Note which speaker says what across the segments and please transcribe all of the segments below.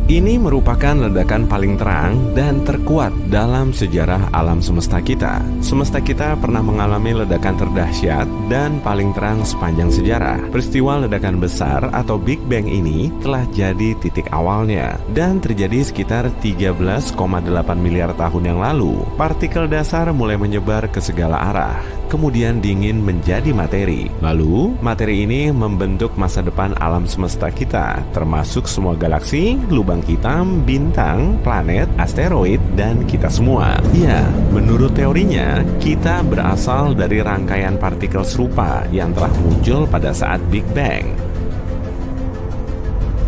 Speaker 1: Ini merupakan ledakan paling terang dan terkuat dalam sejarah alam semesta kita. Semesta kita pernah mengalami ledakan terdahsyat dan paling terang sepanjang sejarah. Peristiwa ledakan besar atau Big Bang ini telah jadi titik awalnya dan terjadi sekitar 13,8 miliar tahun yang lalu. Partikel dasar mulai menyebar ke segala arah, kemudian dingin menjadi materi. Lalu, materi ini membentuk masa depan alam semesta kita, termasuk semua galaksi, lubang hitam, bintang, planet, asteroid, dan kita semua. Ya, menurut teorinya, kita berasal dari rangkaian partikel serupa yang telah muncul pada saat Big Bang.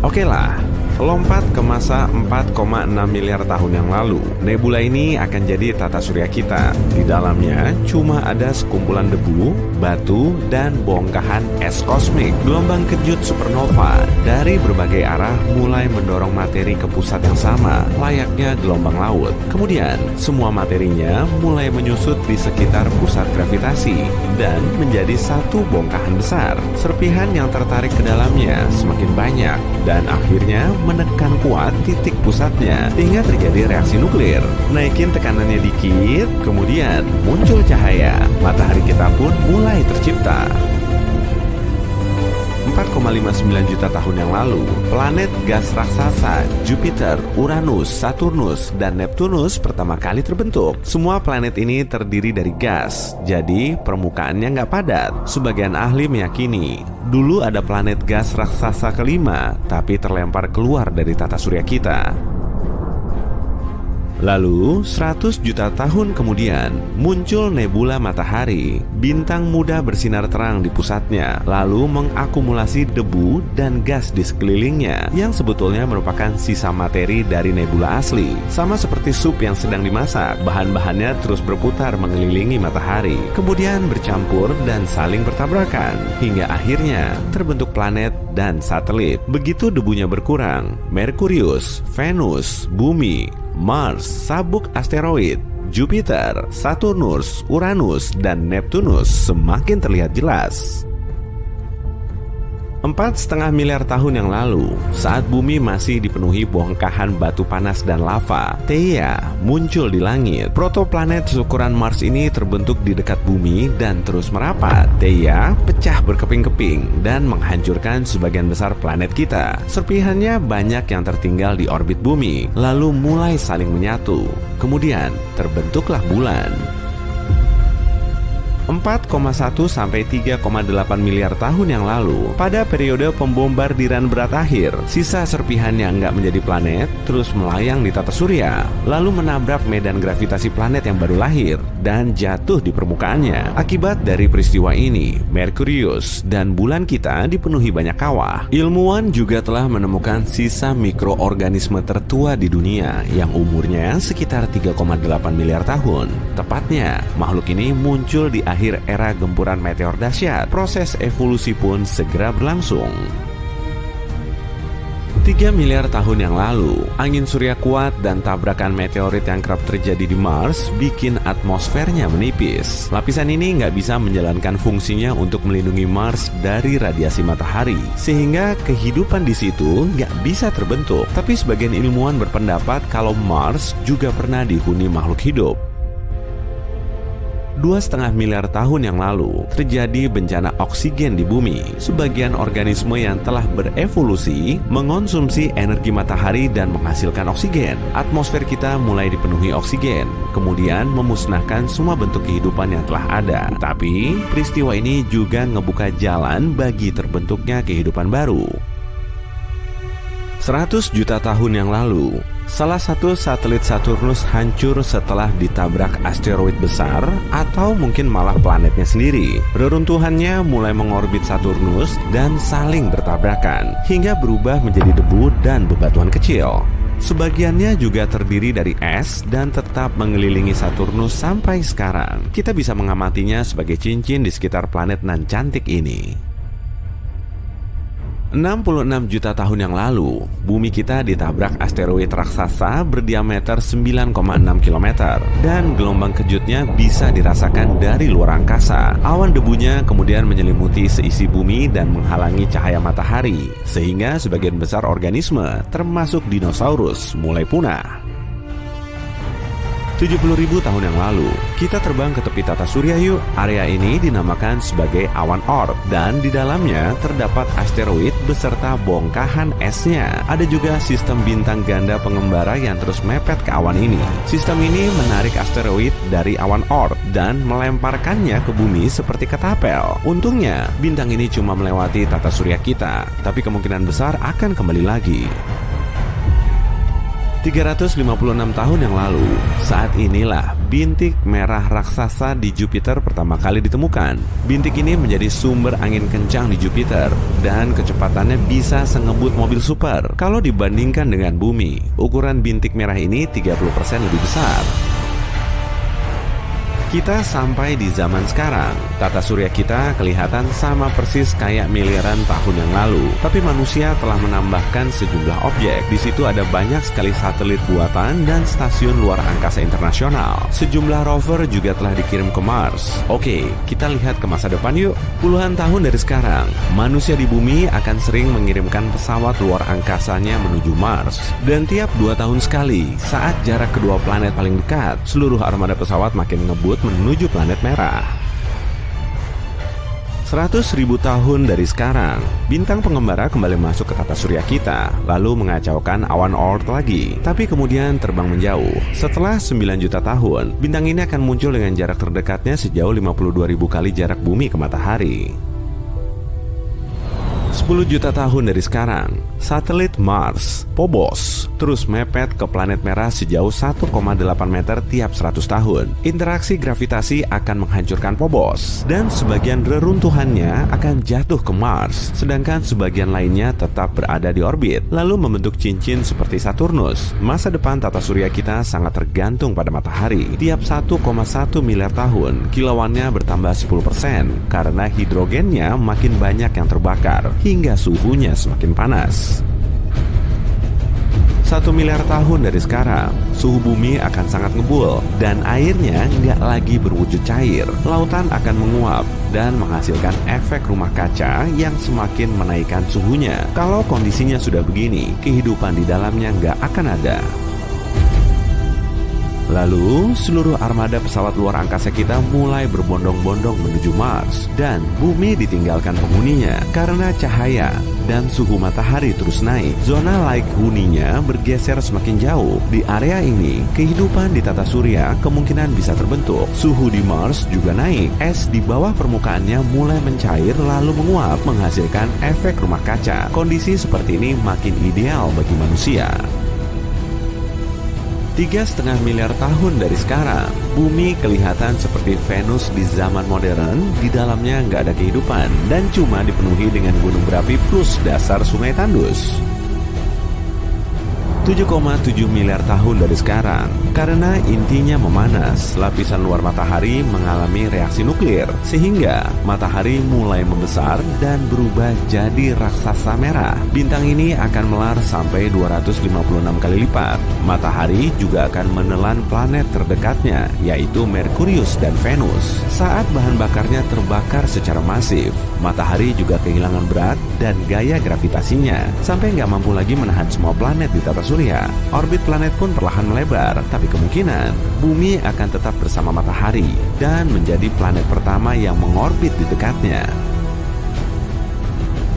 Speaker 1: Oke lah, lompat ke masa 4,6 miliar tahun yang lalu. Nebula ini akan jadi tata surya kita. Di dalamnya cuma ada sekumpulan debu, batu, dan bongkahan es kosmik. Gelombang kejut supernova dari berbagai arah mulai mendorong materi ke pusat yang sama, layaknya gelombang laut. Kemudian, semua materinya mulai menyusut di sekitar pusat gravitasi dan menjadi satu bongkahan besar. Serpihan yang tertarik ke dalamnya semakin banyak dan akhirnya menekan kuat titik pusatnya hingga terjadi reaksi nuklir. Naikin tekanannya dikit, kemudian muncul cahaya. Matahari kita pun mulai tercipta. 4,59 juta tahun yang lalu, planet gas raksasa Jupiter, Uranus, Saturnus, dan Neptunus pertama kali terbentuk. Semua planet ini terdiri dari gas, jadi permukaannya nggak padat. Sebagian ahli meyakini dulu ada planet gas raksasa kelima, tapi terlempar keluar dari tata surya kita. Lalu, 100 juta tahun kemudian, muncul nebula matahari. Bintang muda bersinar terang di pusatnya, lalu mengakumulasi debu dan gas di sekelilingnya, yang sebetulnya merupakan sisa materi dari nebula asli. Sama seperti sup yang sedang dimasak, bahan-bahannya terus berputar mengelilingi matahari, kemudian bercampur dan saling bertabrakan, hingga akhirnya terbentuk planet dan satelit. Begitu debunya berkurang, Merkurius, Venus, Bumi, Mars, sabuk asteroid, Jupiter, Saturnus, Uranus, dan Neptunus semakin terlihat jelas. 4,5 miliar tahun yang lalu, saat bumi masih dipenuhi bongkahan batu panas dan lava, Theia muncul di langit. Protoplanet seukuran Mars ini terbentuk di dekat bumi dan terus merapat. Theia pecah berkeping-keping dan menghancurkan sebagian besar planet kita. Serpihannya banyak yang tertinggal di orbit bumi, lalu mulai saling menyatu. Kemudian terbentuklah bulan. 4,1 sampai 3,8 miliar tahun yang lalu, pada periode pembombardiran berat akhir, sisa serpihan yang nggak menjadi planet terus melayang di tata surya, lalu menabrak medan gravitasi planet yang baru lahir dan jatuh di permukaannya. Akibat dari peristiwa ini, Merkurius dan bulan kita dipenuhi banyak kawah. Ilmuwan juga telah menemukan sisa mikroorganisme tertua di dunia yang umurnya sekitar 3,8 miliar tahun. Tepatnya, makhluk ini muncul di akhir era gempuran meteor dahsyat. Proses evolusi pun segera berlangsung. 3 miliar tahun yang lalu, angin surya kuat dan tabrakan meteorit yang kerap terjadi di Mars bikin atmosfernya menipis. Lapisan ini nggak bisa menjalankan fungsinya untuk melindungi Mars dari radiasi matahari, sehingga kehidupan di situ nggak bisa terbentuk. Tapi sebagian ilmuwan berpendapat kalau Mars juga pernah dihuni makhluk hidup. 2,5 miliar tahun yang lalu, terjadi bencana oksigen di bumi. Sebagian organisme yang telah berevolusi mengonsumsi energi matahari dan menghasilkan oksigen. Atmosfer kita mulai dipenuhi oksigen, kemudian memusnahkan semua bentuk kehidupan yang telah ada. Tapi, peristiwa ini juga ngebuka jalan bagi terbentuknya kehidupan baru. 100 juta tahun yang lalu, salah satu satelit Saturnus hancur setelah ditabrak asteroid besar atau mungkin malah planetnya sendiri. Reruntuhannya mulai mengorbit Saturnus dan saling bertabrakan hingga berubah menjadi debu dan bebatuan kecil. Sebagiannya juga terdiri dari es dan tetap mengelilingi Saturnus sampai sekarang. Kita bisa mengamatinya sebagai cincin di sekitar planet nan cantik ini. 66 juta tahun yang lalu, bumi kita ditabrak asteroid raksasa berdiameter 9,6 km dan gelombang kejutnya bisa dirasakan dari luar angkasa. Awan debunya kemudian menyelimuti seisi bumi dan menghalangi cahaya matahari, sehingga sebagian besar organisme, termasuk dinosaurus, mulai punah. 70.000 tahun yang lalu, kita terbang ke tepi tata surya yuk. Area ini dinamakan sebagai awan Oort dan di dalamnya terdapat asteroid beserta bongkahan esnya. Ada juga sistem bintang ganda pengembara yang terus mepet ke awan ini. Sistem ini menarik asteroid dari awan Oort dan melemparkannya ke bumi seperti ketapel. Untungnya, bintang ini cuma melewati tata surya kita, tapi kemungkinan besar akan kembali lagi. 356 tahun yang lalu, saat inilah bintik merah raksasa di Jupiter pertama kali ditemukan. Bintik ini menjadi sumber angin kencang di Jupiter dan kecepatannya bisa sengebut mobil super. Kalau dibandingkan dengan bumi, ukuran bintik merah ini 30% lebih besar. Kita sampai di zaman sekarang. Tata surya kita kelihatan sama persis kayak miliaran tahun yang lalu. Tapi manusia telah menambahkan sejumlah objek. Di situ ada banyak sekali satelit buatan dan stasiun luar angkasa internasional. Sejumlah rover juga telah dikirim ke Mars. Oke, kita lihat ke masa depan yuk. Puluhan tahun dari sekarang, manusia di bumi akan sering mengirimkan pesawat luar angkasanya menuju Mars. Dan tiap 2 tahun sekali, saat jarak kedua planet paling dekat, seluruh armada pesawat makin ngebut menuju planet merah. 100.000 tahun dari sekarang, bintang pengembara kembali masuk ke tata surya kita, lalu mengacaukan awan Oort lagi, tapi kemudian terbang menjauh. Setelah 9 juta tahun, bintang ini akan muncul dengan jarak terdekatnya sejauh 52.000 kali jarak bumi ke matahari. 10 juta tahun dari sekarang, satelit Mars, Phobos, terus mepet ke planet merah sejauh 1,8 meter tiap 100 tahun. Interaksi gravitasi akan menghancurkan Phobos, dan sebagian reruntuhannya akan jatuh ke Mars, sedangkan sebagian lainnya tetap berada di orbit, lalu membentuk cincin seperti Saturnus. Masa depan tata surya kita sangat tergantung pada matahari. Tiap 1,1 miliar tahun, kilauannya bertambah 10% karena hidrogennya makin banyak yang terbakar, hingga suhunya semakin panas. 1 miliar tahun dari sekarang, suhu bumi akan sangat ngebul dan airnya nggak lagi berwujud cair. Lautan akan menguap dan menghasilkan efek rumah kaca yang semakin menaikkan suhunya. Kalau kondisinya sudah begini, kehidupan di dalamnya nggak akan ada. Lalu, seluruh armada pesawat luar angkasa kita mulai berbondong-bondong menuju Mars, dan bumi ditinggalkan penghuninya karena cahaya dan suhu matahari terus naik. Zona laik huninya bergeser semakin jauh. Di area ini, kehidupan di tata surya kemungkinan bisa terbentuk. Suhu di Mars juga naik. Es di bawah permukaannya mulai mencair lalu menguap, menghasilkan efek rumah kaca. Kondisi seperti ini makin ideal bagi manusia. 3,5 miliar tahun dari sekarang, bumi kelihatan seperti Venus di zaman modern. Di dalamnya nggak ada kehidupan dan cuma dipenuhi dengan gunung berapi plus dasar sungai tandus. 7,7 miliar tahun dari sekarang, karena intinya memanas, lapisan luar matahari mengalami reaksi nuklir, sehingga matahari mulai membesar dan berubah jadi raksasa merah. Bintang ini akan melar sampai 256 kali lipat. Matahari juga akan menelan planet terdekatnya, yaitu Merkurius dan Venus. Saat bahan bakarnya terbakar secara masif, matahari juga kehilangan berat dan gaya gravitasinya, sampai nggak mampu lagi menahan semua planet di tata surya. Orbit planet pun perlahan melebar, tapi kemungkinan bumi akan tetap bersama matahari dan menjadi planet pertama yang mengorbit di dekatnya.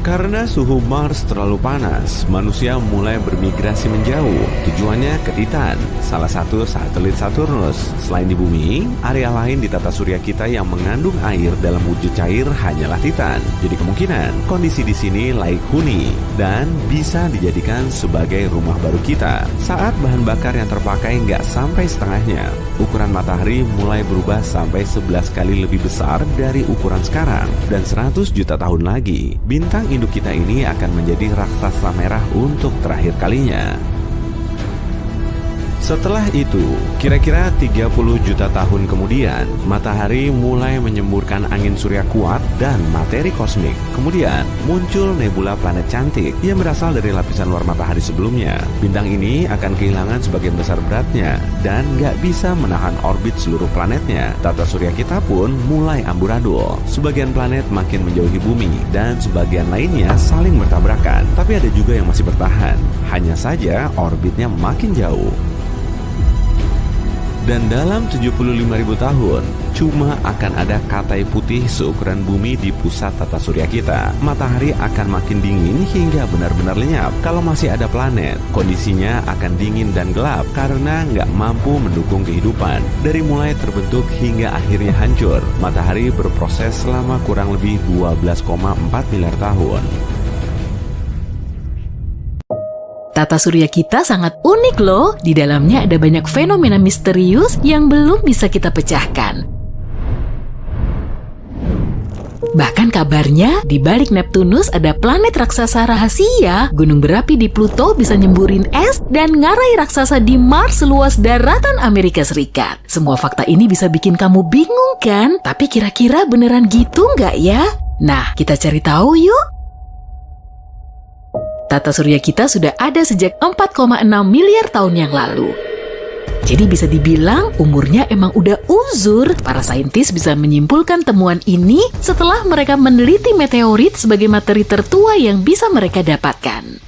Speaker 1: Karena suhu Mars terlalu panas, manusia mulai bermigrasi menjauh. Tujuannya ke Titan, salah satu satelit Saturnus. Selain di bumi, area lain di tata surya kita yang mengandung air dalam wujud cair hanyalah Titan. Jadi kemungkinan kondisi di sini laik huni dan bisa dijadikan sebagai rumah baru kita. Saat bahan bakar yang terpakai nggak sampai setengahnya, ukuran matahari mulai berubah sampai 11 kali lebih besar dari ukuran sekarang. Dan 100 juta tahun lagi, bintang induk kita ini akan menjadi raksasa merah untuk terakhir kalinya. Setelah itu, kira-kira 30 juta tahun kemudian, matahari mulai menyemburkan angin surya kuat dan materi kosmik. Kemudian, muncul nebula planet cantik yang berasal dari lapisan luar matahari sebelumnya. Bintang ini akan kehilangan sebagian besar beratnya dan nggak bisa menahan orbit seluruh planetnya. Tata surya kita pun mulai amburadul. Sebagian planet makin menjauhi bumi dan sebagian lainnya saling bertabrakan. Tapi ada juga yang masih bertahan. Hanya saja orbitnya makin jauh. Dan dalam 75.000 tahun, cuma akan ada katai putih seukuran bumi di pusat tata surya kita. Matahari akan makin dingin hingga benar-benar lenyap. Kalau masih ada planet, kondisinya akan dingin dan gelap karena nggak mampu mendukung kehidupan. Dari mulai terbentuk hingga akhirnya hancur, matahari berproses selama kurang lebih 12,4 miliar tahun.
Speaker 2: Tata surya kita sangat unik loh. Di dalamnya ada banyak fenomena misterius yang belum bisa kita pecahkan. Bahkan kabarnya, di balik Neptunus ada planet raksasa rahasia, gunung berapi di Pluto bisa nyemburin es, dan ngarai raksasa di Mars seluas daratan Amerika Serikat. Semua fakta ini bisa bikin kamu bingung kan? Tapi kira-kira beneran gitu nggak ya? Nah, kita cari tahu yuk. Tata surya kita sudah ada sejak 4,6 miliar tahun yang lalu. Jadi bisa dibilang umurnya emang udah uzur. Para saintis bisa menyimpulkan temuan ini setelah mereka meneliti meteorit sebagai materi tertua yang bisa mereka dapatkan.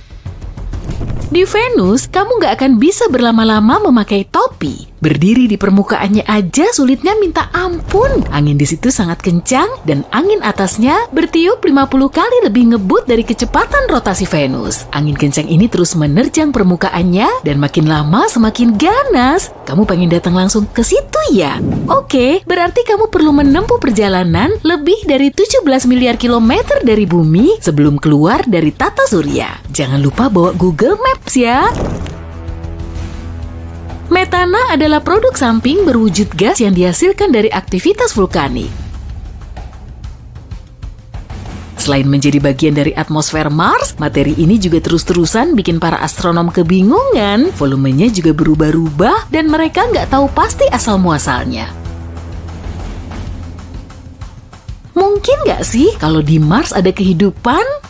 Speaker 2: Di Venus, kamu nggak akan bisa berlama-lama memakai topi. Berdiri di permukaannya aja sulitnya minta ampun. Angin di situ sangat kencang dan angin atasnya bertiup 50 kali lebih ngebut dari kecepatan rotasi Venus. Angin kencang ini terus menerjang permukaannya dan makin lama semakin ganas. Kamu pengen datang langsung ke situ ya? Oke, berarti kamu perlu menempuh perjalanan lebih dari 17 miliar kilometer dari bumi sebelum keluar dari tata surya. Jangan lupa bawa Google Maps ya. Metana adalah produk samping berwujud gas yang dihasilkan dari aktivitas vulkanik. Selain menjadi bagian dari atmosfer Mars, materi ini juga terus-terusan bikin para astronom kebingungan. Volumenya juga berubah-ubah dan mereka nggak tahu pasti asal-muasalnya. Mungkin nggak sih kalau di Mars ada kehidupan?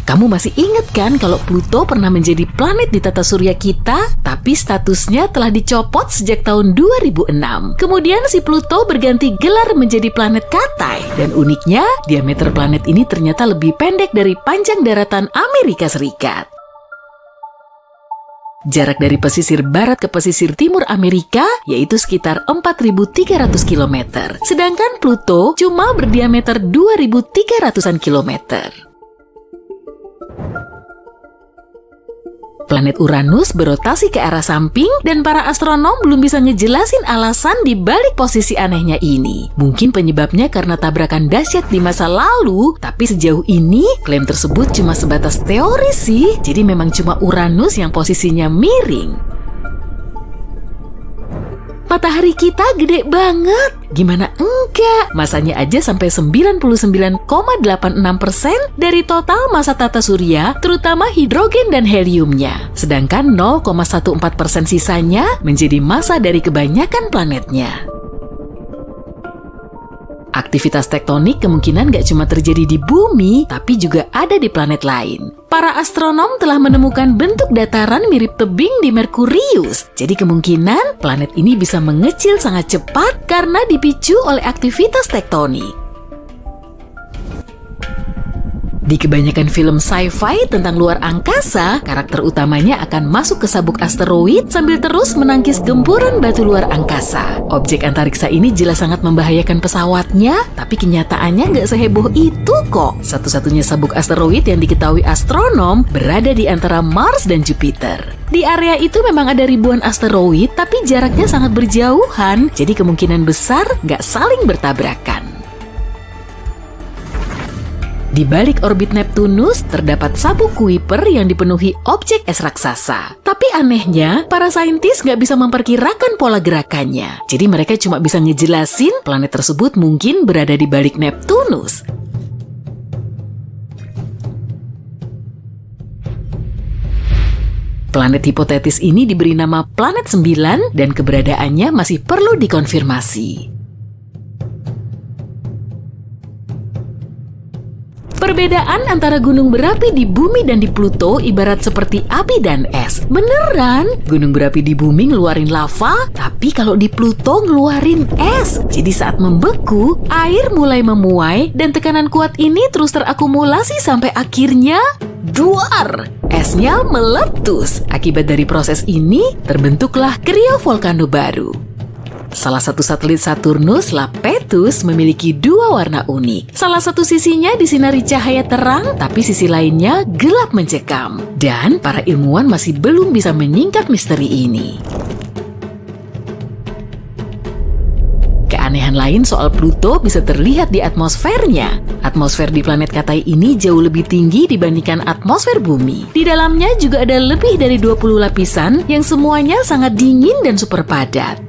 Speaker 2: Kamu masih ingat kan kalau Pluto pernah menjadi planet di tata surya kita, tapi statusnya telah dicopot sejak tahun 2006. Kemudian si Pluto berganti gelar menjadi planet Katai. Dan uniknya, diameter planet ini ternyata lebih pendek dari panjang daratan Amerika Serikat. Jarak dari pesisir barat ke pesisir timur Amerika yaitu sekitar 4.300 km. Sedangkan Pluto cuma berdiameter 2.300-an kilometer. Planet Uranus berotasi ke arah samping dan para astronom belum bisa ngejelasin alasan di balik posisi anehnya ini. Mungkin penyebabnya karena tabrakan dahsyat di masa lalu, tapi sejauh ini klaim tersebut cuma sebatas teori sih. Jadi memang cuma Uranus yang posisinya miring. Matahari kita gede banget. Gimana enggak? Masanya aja sampai 99,86% dari total massa tata surya, terutama hidrogen dan heliumnya. Sedangkan 0,14% sisanya menjadi massa dari kebanyakan planetnya. Aktivitas tektonik kemungkinan gak cuma terjadi di bumi, tapi juga ada di planet lain. Para astronom telah menemukan bentuk dataran mirip tebing di Merkurius. Jadi kemungkinan planet ini bisa mengecil sangat cepat karena dipicu oleh aktivitas tektonik. Di kebanyakan film sci-fi tentang luar angkasa, karakter utamanya akan masuk ke sabuk asteroid sambil terus menangkis gempuran batu luar angkasa. Objek antariksa ini jelas sangat membahayakan pesawatnya, tapi kenyataannya nggak seheboh itu kok. Satu-satunya sabuk asteroid yang diketahui astronom berada di antara Mars dan Jupiter. Di area itu memang ada ribuan asteroid, tapi jaraknya sangat berjauhan, jadi kemungkinan besar nggak saling bertabrakan. Di balik orbit Neptunus, terdapat sabuk Kuiper yang dipenuhi objek es raksasa. Tapi anehnya, para saintis nggak bisa memperkirakan pola gerakannya. Jadi mereka cuma bisa ngejelasin planet tersebut mungkin berada di balik Neptunus. Planet hipotetis ini diberi nama Planet 9 dan keberadaannya masih perlu dikonfirmasi. Perbedaan antara gunung berapi di bumi dan di Pluto ibarat seperti api dan es. Beneran, gunung berapi di bumi ngeluarin lava, tapi kalau di Pluto ngeluarin es. Jadi saat membeku, air mulai memuai dan tekanan kuat ini terus terakumulasi sampai akhirnya duar. Esnya meletus. Akibat dari proses ini, terbentuklah kriovolcano baru. Salah satu satelit Saturnus, Lapetus, memiliki dua warna unik. Salah satu sisinya disinari cahaya terang, tapi sisi lainnya gelap mencekam. Dan para ilmuwan masih belum bisa menyingkap misteri ini. Keanehan lain soal Pluto bisa terlihat di atmosfernya. Atmosfer di planet Katai ini jauh lebih tinggi dibandingkan atmosfer bumi. Di dalamnya juga ada lebih dari 20 lapisan yang semuanya sangat dingin dan super padat.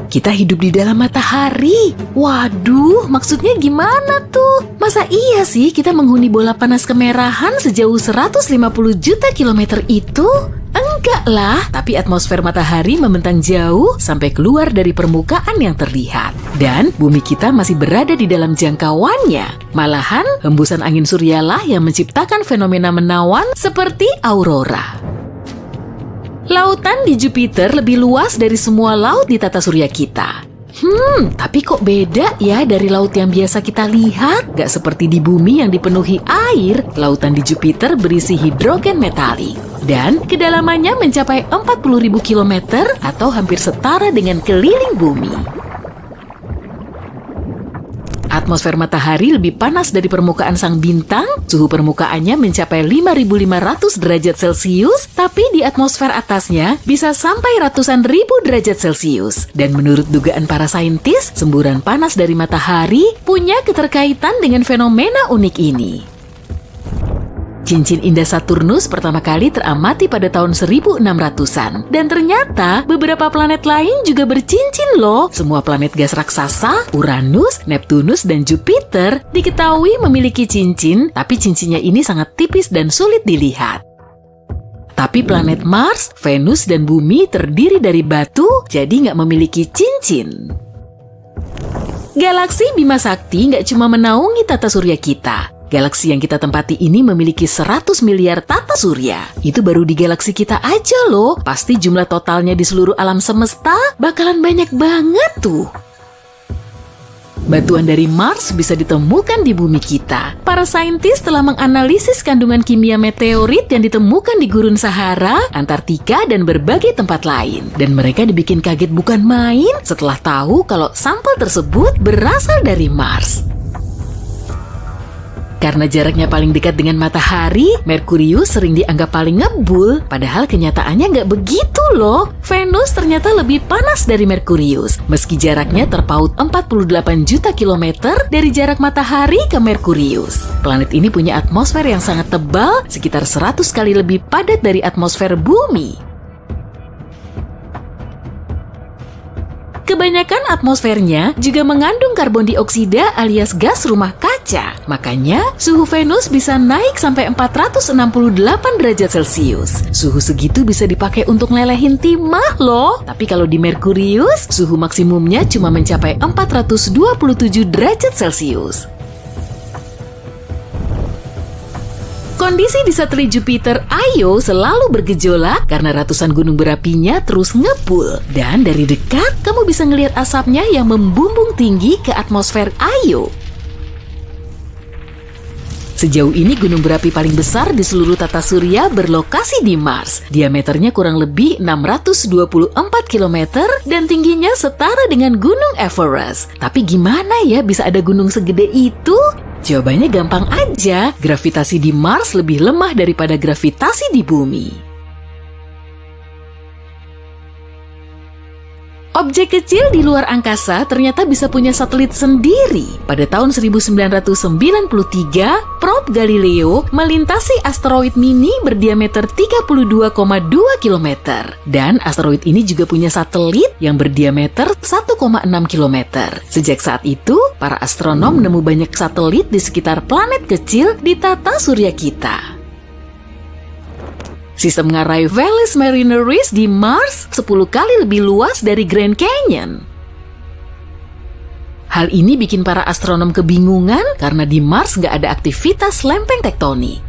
Speaker 2: Kita hidup di dalam matahari. Waduh, maksudnya gimana tuh? Masa iya sih kita menghuni bola panas kemerahan sejauh 150 juta kilometer itu? Enggak lah, tapi atmosfer matahari membentang jauh sampai keluar dari permukaan yang terlihat. Dan bumi kita masih berada di dalam jangkauannya. Malahan, hembusan angin suryalah yang menciptakan fenomena menawan seperti aurora. Lautan di Jupiter lebih luas dari semua laut di tata surya kita. Tapi kok beda ya dari laut yang biasa kita lihat? Gak seperti di bumi yang dipenuhi air, lautan di Jupiter berisi hidrogen metalik. Dan kedalamannya mencapai 40.000 km atau hampir setara dengan keliling bumi. Atmosfer matahari lebih panas dari permukaan sang bintang, suhu permukaannya mencapai 5.500 derajat Celcius, tapi di atmosfer atasnya bisa sampai ratusan ribu derajat Celcius. Dan menurut dugaan para saintis, semburan panas dari matahari punya keterkaitan dengan fenomena unik ini. Cincin indah Saturnus pertama kali teramati pada tahun 1600-an. Dan ternyata beberapa planet lain juga bercincin loh. Semua planet gas raksasa, Uranus, Neptunus, dan Jupiter diketahui memiliki cincin, tapi cincinnya ini sangat tipis dan sulit dilihat. Tapi planet Mars, Venus, dan Bumi terdiri dari batu, jadi nggak memiliki cincin. Galaksi Bima Sakti nggak cuma menaungi tata surya kita. Galaksi yang kita tempati ini memiliki 100 miliar tata surya. Itu baru di galaksi kita aja loh. Pasti jumlah totalnya di seluruh alam semesta bakalan banyak banget tuh. Batuan dari Mars bisa ditemukan di bumi kita. Para saintis telah menganalisis kandungan kimia meteorit yang ditemukan di gurun Sahara, Antartika, dan berbagai tempat lain. Dan mereka dibikin kaget bukan main setelah tahu kalau sampel tersebut berasal dari Mars. Karena jaraknya paling dekat dengan matahari, Merkurius sering dianggap paling ngebul, padahal kenyataannya nggak begitu loh. Venus ternyata lebih panas dari Merkurius, meski jaraknya terpaut 48 juta kilometer dari jarak matahari ke Merkurius. Planet ini punya atmosfer yang sangat tebal, sekitar 100 kali lebih padat dari atmosfer bumi. Kebanyakan atmosfernya juga mengandung karbon dioksida alias gas rumah kaca. Makanya, suhu Venus bisa naik sampai 468 derajat Celcius. Suhu segitu bisa dipakai untuk lelehin timah loh. Tapi kalau di Merkurius, suhu maksimumnya cuma mencapai 427 derajat Celcius. Kondisi di satelit Jupiter Io selalu bergejolak karena ratusan gunung berapinya terus ngebul. Dan dari dekat, kamu bisa ngelihat asapnya yang membumbung tinggi ke atmosfer Io. Sejauh ini gunung berapi paling besar di seluruh tata surya berlokasi di Mars. Diameternya kurang lebih 624 km dan tingginya setara dengan Gunung Everest. Tapi gimana ya bisa ada gunung segede itu? Jawabannya gampang aja, gravitasi di Mars lebih lemah daripada gravitasi di bumi. Objek kecil di luar angkasa ternyata bisa punya satelit sendiri. Pada tahun 1993, probe Galileo melintasi asteroid mini berdiameter 32,2 km. Dan asteroid ini juga punya satelit yang berdiameter 1,6 km. Sejak saat itu, para astronom menemu banyak satelit di sekitar planet kecil di tata surya kita. Sistem ngarai Valles Marineris di Mars 10 kali lebih luas dari Grand Canyon. Hal ini bikin para astronom kebingungan karena di Mars nggak ada aktivitas lempeng tektonik.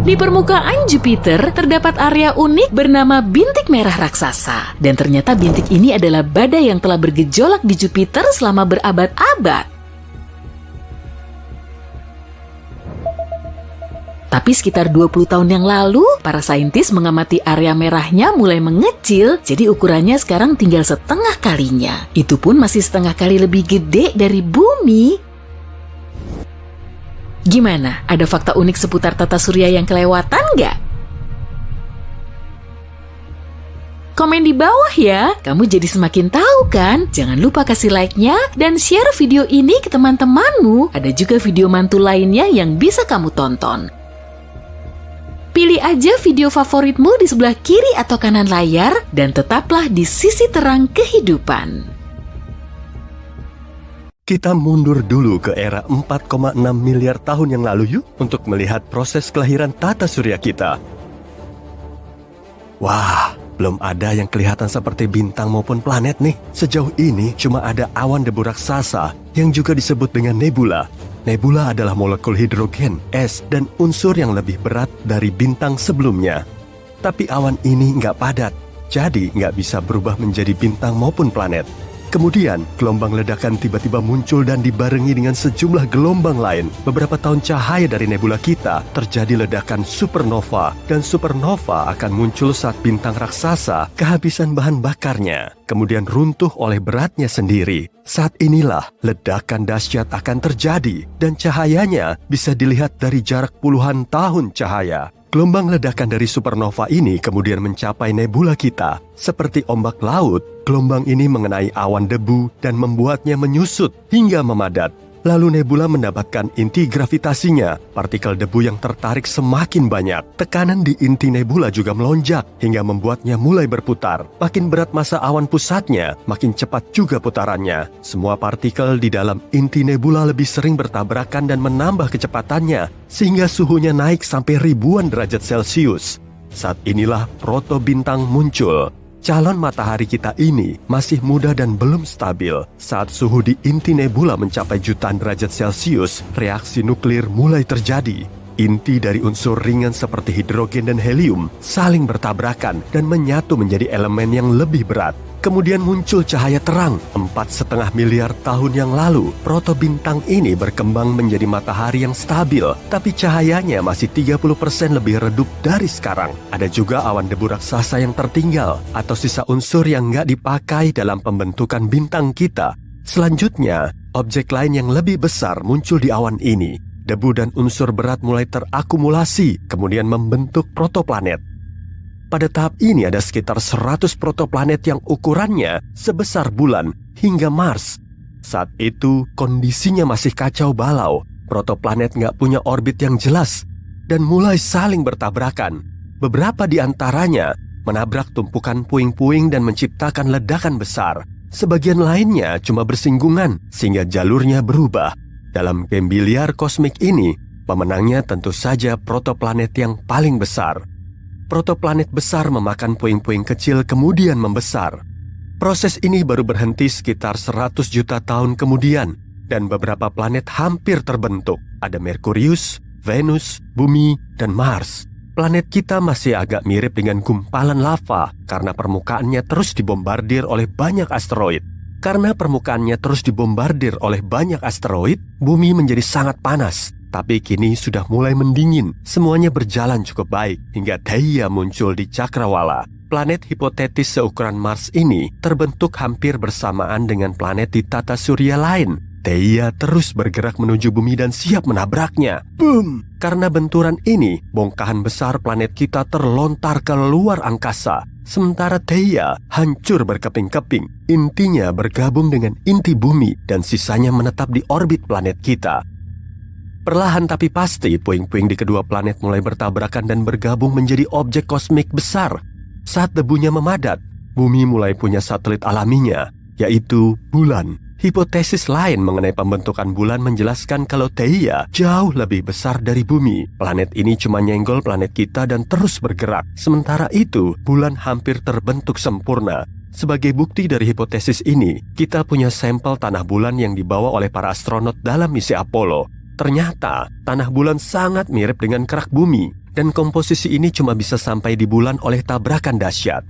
Speaker 2: Di permukaan Jupiter terdapat area unik bernama bintik merah raksasa. Dan ternyata bintik ini adalah badai yang telah bergejolak di Jupiter selama berabad-abad. Tapi sekitar 20 tahun yang lalu, para saintis mengamati area merahnya mulai mengecil, jadi ukurannya sekarang tinggal setengah kalinya. Itu pun masih setengah kali lebih gede dari bumi. Gimana? Ada fakta unik seputar tata surya yang kelewatan nggak? Komen di bawah ya, kamu jadi semakin tahu kan? Jangan lupa kasih like-nya dan share video ini ke teman-temanmu. Ada juga video mantul lainnya yang bisa kamu tonton. Pilih aja video favoritmu di sebelah kiri atau kanan layar dan tetaplah di sisi terang kehidupan.
Speaker 3: Kita mundur dulu ke era 4,6 miliar tahun yang lalu yuk untuk melihat proses kelahiran tata surya kita. Wah, belum ada yang kelihatan seperti bintang maupun planet nih. Sejauh ini cuma ada awan debu raksasa yang juga disebut dengan nebula. Nebula adalah molekul hidrogen, es, dan unsur yang lebih berat dari bintang sebelumnya. Tapi awan ini nggak padat, jadi nggak bisa berubah menjadi bintang maupun planet. Kemudian, gelombang ledakan tiba-tiba muncul dan dibarengi dengan sejumlah gelombang lain. Beberapa tahun cahaya dari nebula kita, terjadi ledakan supernova. Dan supernova akan muncul saat bintang raksasa kehabisan bahan bakarnya, kemudian runtuh oleh beratnya sendiri. Saat inilah ledakan dahsyat akan terjadi, dan cahayanya bisa dilihat dari jarak puluhan tahun cahaya. Gelombang ledakan dari supernova ini kemudian mencapai nebula kita. Seperti ombak laut, gelombang ini mengenai awan debu dan membuatnya menyusut hingga memadat. Lalu nebula mendapatkan inti gravitasinya. Partikel debu yang tertarik semakin banyak. Tekanan di inti nebula juga melonjak hingga membuatnya mulai berputar. Makin berat massa awan pusatnya, makin cepat juga putarannya. Semua partikel di dalam inti nebula lebih sering bertabrakan dan menambah kecepatannya, sehingga suhunya naik sampai ribuan derajat Celcius. Saat inilah protobintang muncul. Calon matahari kita ini masih muda dan belum stabil. Saat suhu di inti nebula mencapai jutaan derajat Celcius, reaksi nuklir mulai terjadi. Inti dari unsur ringan seperti hidrogen dan helium saling bertabrakan dan menyatu menjadi elemen yang lebih berat. Kemudian muncul cahaya terang. 4,5 miliar tahun yang lalu, protobintang ini berkembang menjadi matahari yang stabil, tapi cahayanya masih 30% lebih redup dari sekarang. Ada juga awan debu raksasa yang tertinggal, atau sisa unsur yang nggak dipakai dalam pembentukan bintang kita. Selanjutnya, objek lain yang lebih besar muncul di awan ini. Debu dan unsur berat mulai terakumulasi, kemudian membentuk protoplanet. Pada tahap ini ada sekitar 100 protoplanet yang ukurannya sebesar bulan hingga Mars. Saat itu kondisinya masih kacau balau. Protoplanet nggak punya orbit yang jelas dan mulai saling bertabrakan. Beberapa di antaranya menabrak tumpukan puing-puing dan menciptakan ledakan besar. Sebagian lainnya cuma bersinggungan sehingga jalurnya berubah. Dalam game biliar kosmik ini, pemenangnya tentu saja protoplanet yang paling besar. Protoplanet besar memakan puing-puing kecil kemudian membesar. Proses ini baru berhenti sekitar 100 juta tahun kemudian, dan beberapa planet hampir terbentuk. Ada Merkurius, Venus, Bumi, dan Mars. Planet kita masih agak mirip dengan gumpalan lava karena permukaannya terus dibombardir oleh banyak asteroid. Karena permukaannya terus dibombardir oleh banyak asteroid, Bumi menjadi sangat panas. Tapi kini sudah mulai mendingin, semuanya berjalan cukup baik, hingga Theia muncul di Cakrawala. Planet hipotetis seukuran Mars ini terbentuk hampir bersamaan dengan planet di tata surya lain. Theia terus bergerak menuju Bumi dan siap menabraknya. Boom! Karena benturan ini, bongkahan besar planet kita terlontar ke luar angkasa. Sementara Theia hancur berkeping-keping. Intinya bergabung dengan inti Bumi dan sisanya menetap di orbit planet kita. Perlahan tapi pasti, puing-puing di kedua planet mulai bertabrakan dan bergabung menjadi objek kosmik besar. Saat debunya memadat, Bumi mulai punya satelit alaminya, yaitu bulan. Hipotesis lain mengenai pembentukan bulan menjelaskan kalau Theia jauh lebih besar dari bumi. Planet ini cuma nyenggol planet kita dan terus bergerak. Sementara itu, bulan hampir terbentuk sempurna. Sebagai bukti dari hipotesis ini, kita punya sampel tanah bulan yang dibawa oleh para astronot dalam misi Apollo. Ternyata, tanah bulan sangat mirip dengan kerak bumi, dan komposisi ini cuma bisa sampai di bulan oleh tabrakan dahsyat.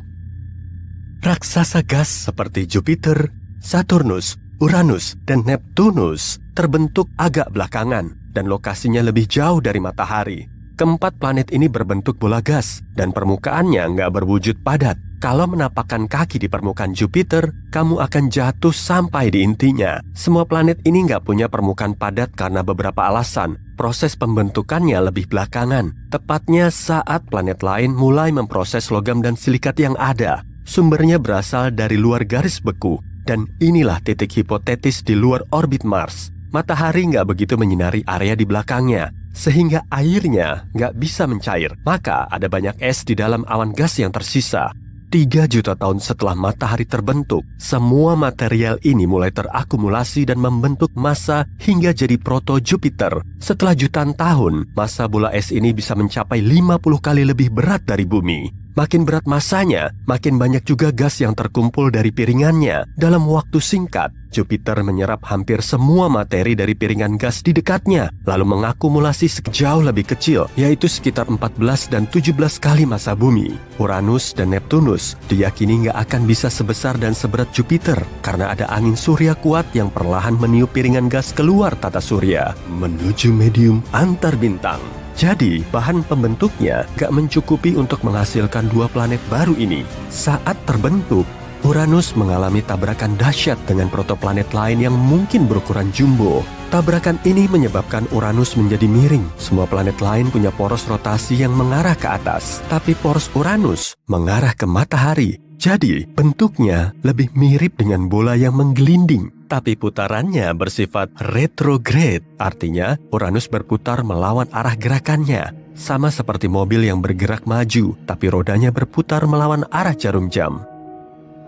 Speaker 3: Raksasa gas seperti Jupiter, Saturnus, Uranus, dan Neptunus terbentuk agak belakangan dan lokasinya lebih jauh dari matahari. Keempat planet ini berbentuk bola gas dan permukaannya nggak berwujud padat. Kalau menapakkan kaki di permukaan Jupiter, kamu akan jatuh sampai di intinya. Semua planet ini nggak punya permukaan padat karena beberapa alasan. Proses pembentukannya lebih belakangan, tepatnya saat planet lain mulai memproses logam dan silikat yang ada. Sumbernya berasal dari luar garis beku. Dan inilah titik hipotetis di luar orbit Mars. Matahari nggak begitu menyinari area di belakangnya, sehingga airnya nggak bisa mencair. Maka ada banyak es di dalam awan gas yang tersisa. 3 juta tahun setelah matahari terbentuk, semua material ini mulai terakumulasi dan membentuk massa hingga jadi proto-Jupiter. Setelah jutaan tahun, massa bola es ini bisa mencapai 50 kali lebih berat dari bumi. Makin berat massanya, makin banyak juga gas yang terkumpul dari piringannya. Dalam waktu singkat, Jupiter menyerap hampir semua materi dari piringan gas di dekatnya, lalu mengakumulasi jauh lebih kecil, yaitu sekitar 14 dan 17 kali massa bumi. Uranus dan Neptunus diyakini nggak akan bisa sebesar dan seberat Jupiter, karena ada angin surya kuat yang perlahan meniup piringan gas keluar tata surya, menuju medium antar bintang. Jadi, bahan pembentuknya gak mencukupi untuk menghasilkan 2 planet baru ini. Saat terbentuk, Uranus mengalami tabrakan dahsyat dengan protoplanet lain yang mungkin berukuran jumbo. Tabrakan ini menyebabkan Uranus menjadi miring. Semua planet lain punya poros rotasi yang mengarah ke atas, tapi poros Uranus mengarah ke matahari. Jadi, bentuknya lebih mirip dengan bola yang menggelinding. Tapi putarannya bersifat retrograde, artinya Uranus berputar melawan arah gerakannya. Sama seperti mobil yang bergerak maju, tapi rodanya berputar melawan arah jarum jam.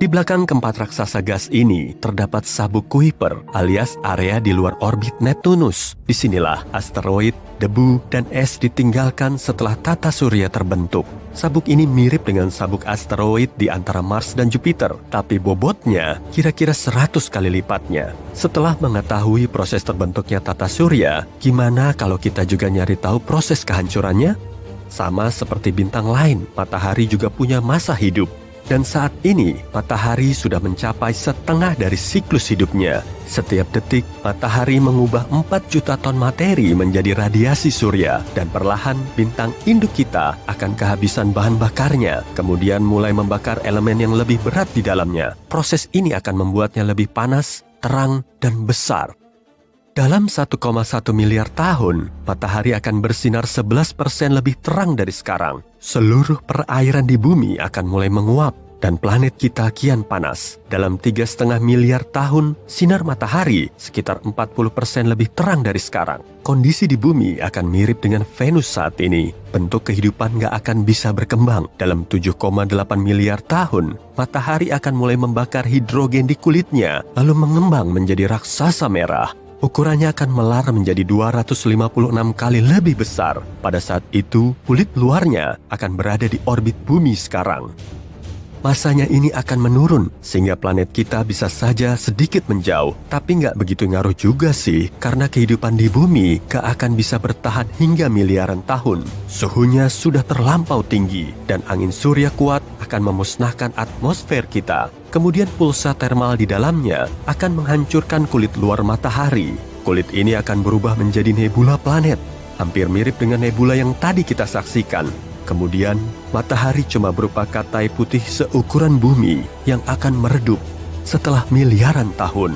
Speaker 3: Di belakang keempat raksasa gas ini terdapat sabuk Kuiper alias area di luar orbit Neptunus. Disinilah asteroid, debu, dan es ditinggalkan setelah tata surya terbentuk. Sabuk ini mirip dengan sabuk asteroid di antara Mars dan Jupiter, tapi bobotnya kira-kira 100 kali lipatnya. Setelah mengetahui proses terbentuknya tata surya, gimana kalau kita juga nyari tahu proses kehancurannya? Sama seperti bintang lain, matahari juga punya masa hidup. Dan saat ini, matahari sudah mencapai setengah dari siklus hidupnya. Setiap detik, matahari mengubah 4 juta ton materi menjadi radiasi surya. Dan perlahan, bintang induk kita akan kehabisan bahan bakarnya. Kemudian mulai membakar elemen yang lebih berat di dalamnya. Proses ini akan membuatnya lebih panas, terang, dan besar. Dalam 1,1 miliar tahun, matahari akan bersinar 11% lebih terang dari sekarang. Seluruh perairan di bumi akan mulai menguap dan planet kita kian panas. Dalam 3,5 miliar tahun, sinar matahari sekitar 40% lebih terang dari sekarang. Kondisi di bumi akan mirip dengan Venus saat ini. Bentuk kehidupan gak akan bisa berkembang. Dalam 7,8 miliar tahun, matahari akan mulai membakar hidrogen di kulitnya, lalu mengembang menjadi raksasa merah. Ukurannya akan melar menjadi 256 kali lebih besar. Pada saat itu, kulit luarnya akan berada di orbit bumi sekarang. Masanya ini akan menurun, sehingga planet kita bisa saja sedikit menjauh. Tapi nggak begitu ngaruh juga sih, karena kehidupan di bumi gak akan bisa bertahan hingga miliaran tahun. Suhunya sudah terlampau tinggi, dan angin surya kuat akan memusnahkan atmosfer kita. Kemudian pulsa termal di dalamnya akan menghancurkan kulit luar matahari. Kulit ini akan berubah menjadi nebula planet, hampir mirip dengan nebula yang tadi kita saksikan. Kemudian, matahari cuma berupa katai putih seukuran bumi yang akan meredup setelah miliaran tahun.